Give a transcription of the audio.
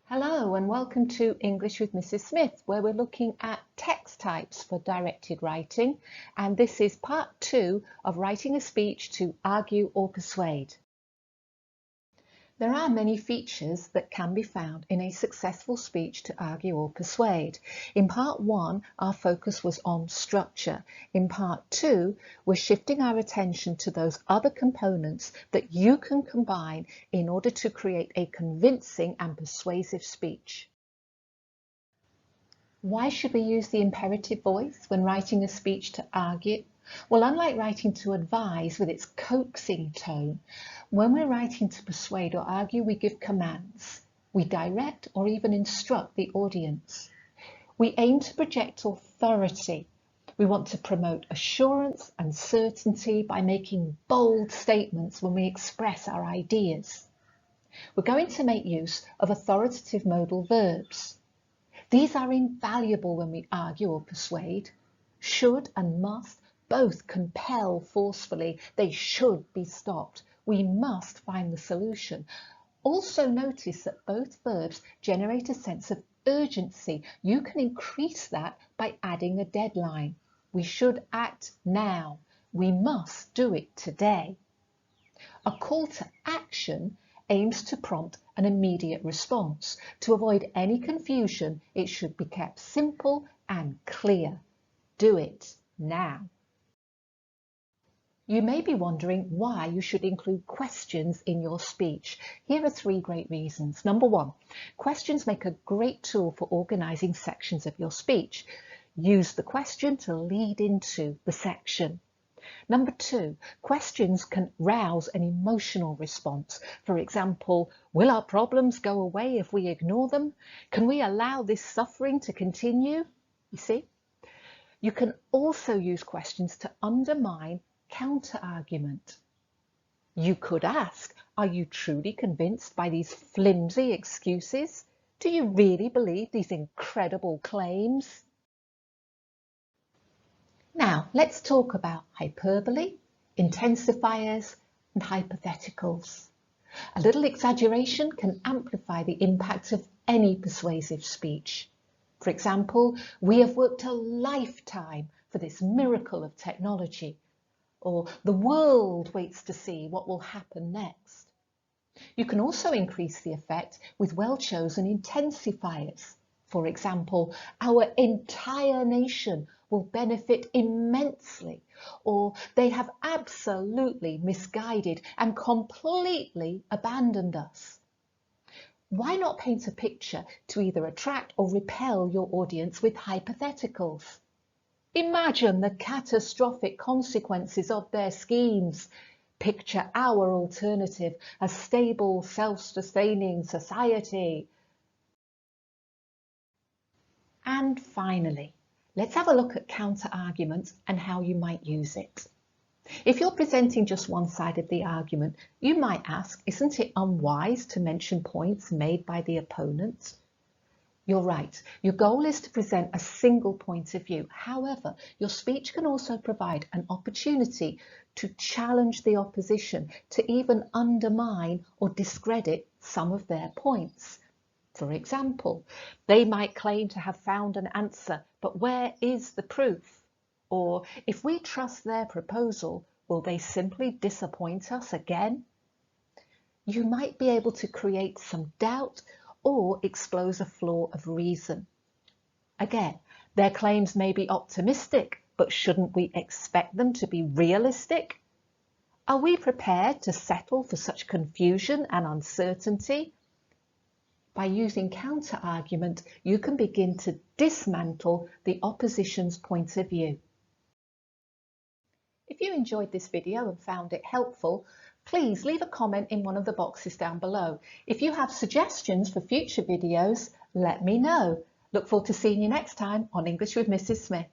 Hello and welcome to English with Mrs. Smith, where we're looking at text types for directed writing, and this is part 2 of writing a speech to argue or persuade. There are many features that can be found in a successful speech to argue or persuade. In part 1, our focus was on structure. In part 2, we're shifting our attention to those other components that you can combine in order to create a convincing and persuasive speech. Why should we use the imperative voice when writing a speech to argue? Well, unlike writing to advise with its coaxing tone, when we're writing to persuade or argue, we give commands. We direct or even instruct the audience. We aim to project authority. We want to promote assurance and certainty by making bold statements when we express our ideas. We're going to make use of authoritative modal verbs. These are invaluable when we argue or persuade. Should and must both compel forcefully. They should be stopped. We must find the solution. Also notice that both verbs generate a sense of urgency. You can increase that by adding a deadline. We should act now. We must do it today. A call to action aims to prompt an immediate response. To avoid any confusion, it should be kept simple and clear. Do it now. You may be wondering why you should include questions in your speech. Here are 3 great reasons. Number 1, questions make a great tool for organising sections of your speech. Use the question to lead into the section. Number 2, questions can rouse an emotional response. For example, will our problems go away if we ignore them? Can we allow this suffering to continue? You see? You can also use questions to undermine counterargument. You could ask, are you truly convinced by these flimsy excuses? Do you really believe these incredible claims? Now, let's talk about hyperbole, intensifiers, and hypotheticals. A little exaggeration can amplify the impact of any persuasive speech. For example, we have worked a lifetime for this miracle of technology. Or the world waits to see what will happen next. You can also increase the effect with well-chosen intensifiers. For example, our entire nation will benefit immensely, or they have absolutely misguided and completely abandoned us. Why not paint a picture to either attract or repel your audience with hypotheticals? Imagine the catastrophic consequences of their schemes. Picture our alternative, a stable, self-sustaining society. And finally, let's have a look at counter-argument and how you might use it. If you're presenting just one side of the argument, you might ask, isn't it unwise to mention points made by the opponent? You're right. Your goal is to present a single point of view. However, your speech can also provide an opportunity to challenge the opposition, to even undermine or discredit some of their points. For example, they might claim to have found an answer, but where is the proof? Or if we trust their proposal, will they simply disappoint us again? You might be able to create some doubt or expose a flaw of reason. Again, their claims may be optimistic, but shouldn't we expect them to be realistic? Are we prepared to settle for such confusion and uncertainty? By using counter-argument, you can begin to dismantle the opposition's point of view. If you enjoyed this video and found it helpful, please leave a comment in one of the boxes down below. If you have suggestions for future videos, let me know. Look forward to seeing you next time on English with Mrs. Smith.